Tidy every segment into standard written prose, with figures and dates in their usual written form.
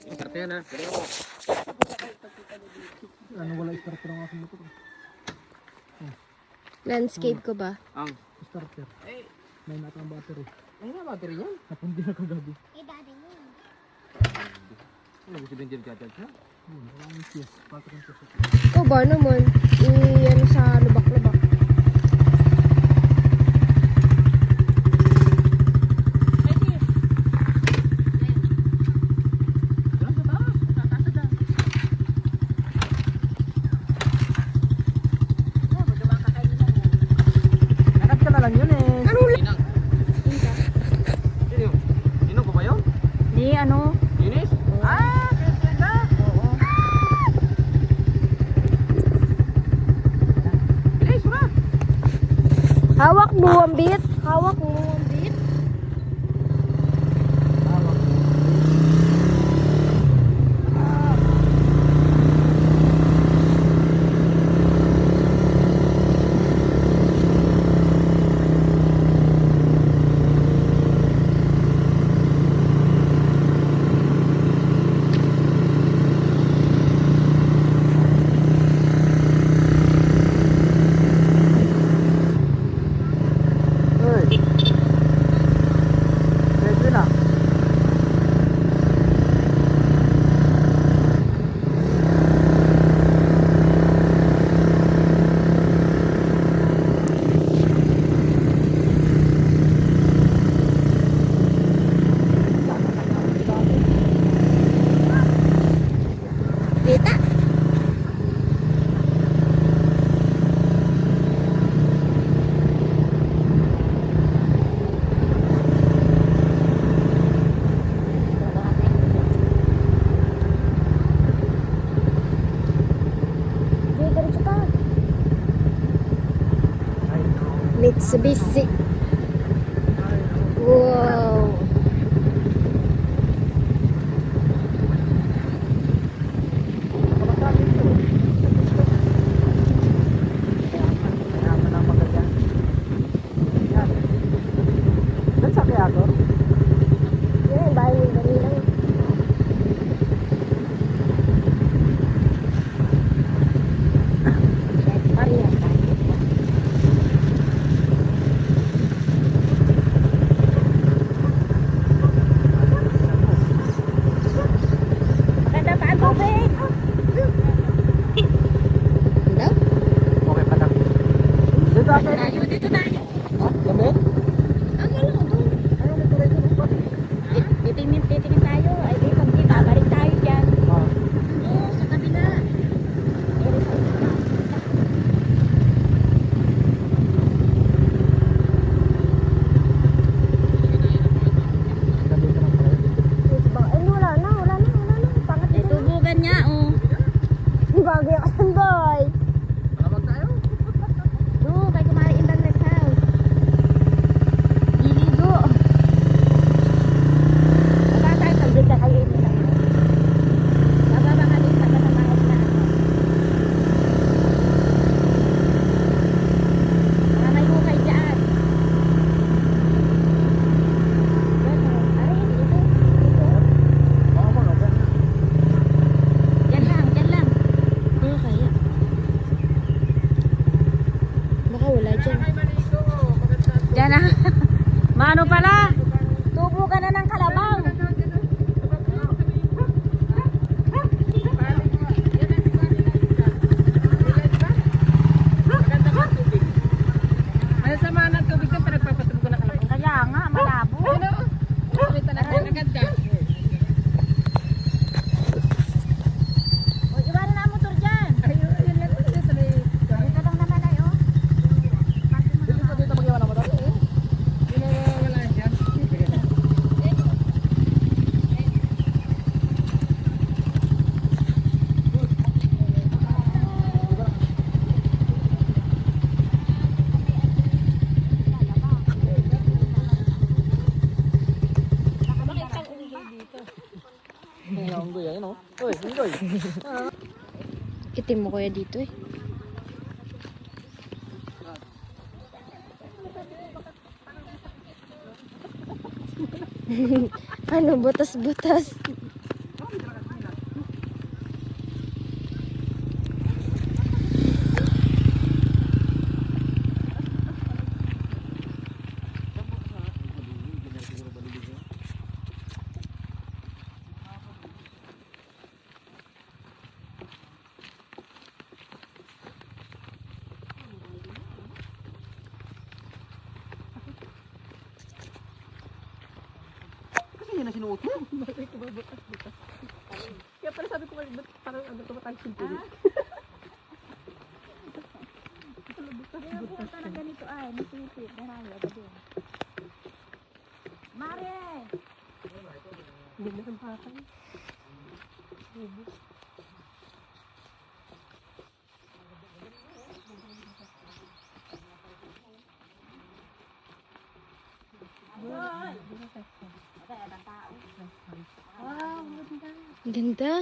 Start yan ha. Ano wala starter ang aking motor? Landscape ko ba? Ang. Starter. Eh, May natang battery. ay na battery yan. Napundi na kagabi. Ano gusto din dyan charge ha? Maraming CS. Battery ang CS. O ba naman? Ano sa lubak-lubak. Nakat ka na lang yun eh. Ano Inang. Sino? Inang ko ba yun? Di ano? Linis? Ah, kaya na. Oo. Bilis mo na. Hawak mo ang bit. Hawak mo ang bit. Hey. Ready na. Kita. Diretso ka. Mitsubishi. Wow. Kaya na maganda. Yan. Doon sa kaya ako? Yan ang bahay ng Manilang. Maria. Maganda pa ang tubig. Hello? Okay pa lang. Dito ako. Dito tayo. Gabi? Akala ko doon. Ano mo tuloy ko? Titingin tayo. Ay, di, pag di, babalik tayo dyan. Ah. Oo, sa kabila. Gabi ka lang pala. Ay, wala na. Pangat na. Tubugan niya, oh. Bagay ka san, boy. Malamag tayo. Do, kay kumari in the rest house. Iligo. Baba tayo, pag-break na kayo ini lang. Bababa ka din, pagka sa mga na. Mga may hukay dyan. Yan, oh. Ay, dito. Oo, maganda. Yan lang. Ano kaya? Baka wala dyan. Diyan na. Mano pala? Tubo ka na ng kalabaw. Ay, sama na tubig ka, pinagpapatubig ko na kalabang. Kaya nga, malabo. O, iwanan na ang motor dyan. Dito lang naman ay, oh. Dito mag-iwan ako dati eh. Wala yan. Ang guya, yun o. Uy, Ingoy. Itim mo kuya dito eh. Ano, butas-butas. sinuot mo. Bakit bumabutas-butas? Kaya pala sabi ko, ba't parang ano tumatang sintulit? Kaya po parang ganito ay, nasipit, naraya ba din? Mare! Hindi na ng patay. Wow, ganda. Ganda.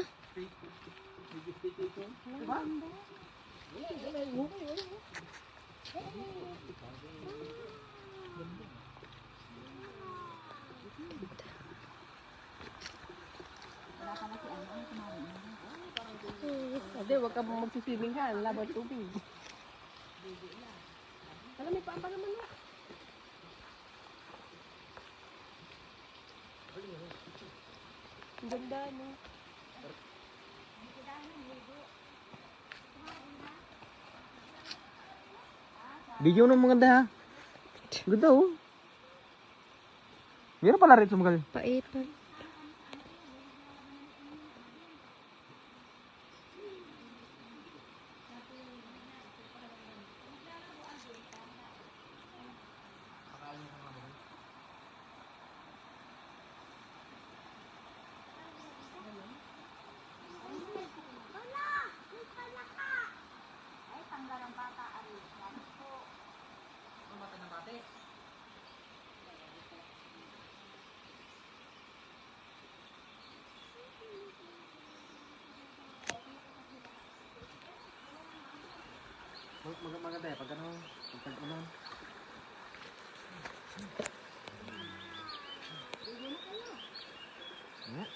Hindi, huwag ka magsiswimming ka. Laban tubig. Alam, may paapa naman na. Ang ganda, no? Video nung maganda ha. Ganda oh. Meron pala rin sumagal. Paipan. Maganda eh, pag ano, pag ano. Yeah.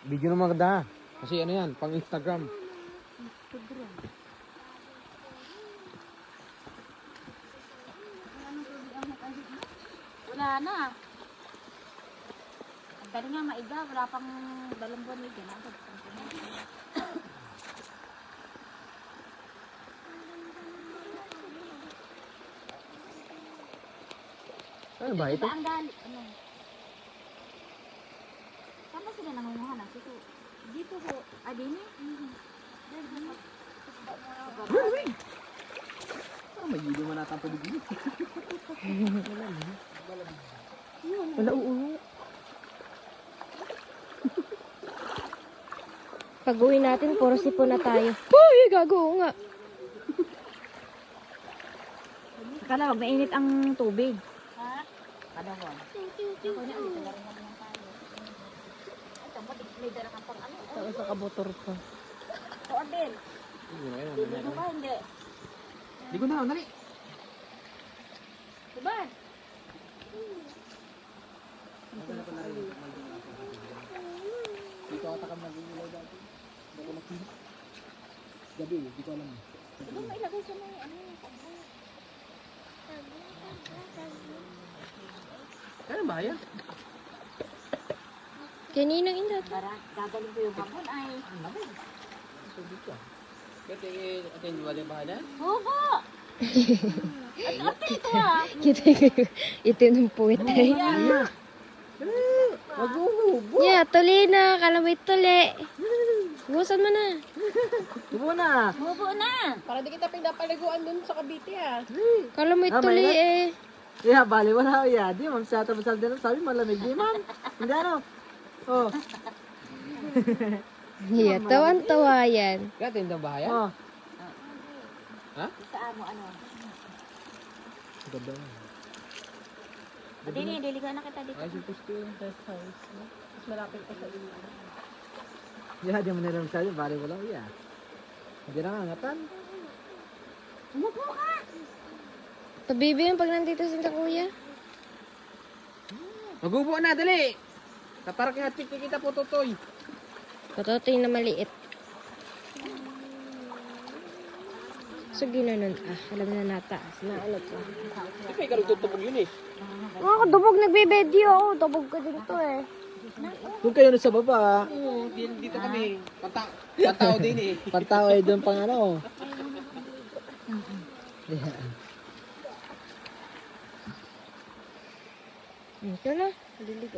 Video na maganda ha. Kasi ano yan, pang Instagram. Wala na. Ang galing nga maiga, wala pang 2 buwan may ganagad. Ano ba ito? Ang galing, ano? Saan ba sila nangunguha na? Dito ho. Ah, din eh? Parang may video man natang paligid. Wala, oo. Pag-uwi natin, puro sipon na tayo. Uy, gago nga. Akala, wag mainit ang tubig. Ha? Kada ho. Ako niya, dito na rin kami ng tayo. Ay, tamo, may dala ka pang ano. Saan sa kabotor pa. O, Adel. Dito ba? Hindi. Di ko na, dali. Diba? Dito ata kami nag-iulay dati. Dito nakita. Gabi, di ko alam. Diba mailagay sa may ano? Kaya ba yan? Kaninang indat. Para gagaling ko yung hapon ay. Kaya atin yung wala bahala? Hubo! At ito ah. Ito ng puwet ay. Mag-uhubo. Yeah, tuli na. Kalamay tuli. Busan mo na. Tubo na. Hubo na. Para di kita pinapaliguan dun sa Cavite ah. Kalamay Ah, tuli may eh. Yeah, bali wala ya. Di ma'am sa tabasal din sabi malamig di ma'am. Hindi ano. Oh. Yeah, tawan-tawa yan. Kaya atin yung bahaya? Oh. Saan mo ano? Ganda. Dili, diligan na kita dito. Ay, supposed to yung test house. No? Mas malapit pa sa iyo. Yeah, di mo na lang sabi bali wala ya. Hindi na ngatan. Umupo ka! Pabibi yung pag nandito si kuya. Mag-ubo na dali. Kaparak yung hatik kita po tutoy. Patotoy na maliit. So, ginanon. Ah, alam na nataas. Na ano pa. Hindi kayo karugtog-tubog yun eh. Ako, dubog nagbe-video ako. Dubog ka dito eh. Kung kayo na sa baba, Oo, dito kami. Pantao din eh. pantao ay doon pang ano. Yeah. Ito na. Maliligo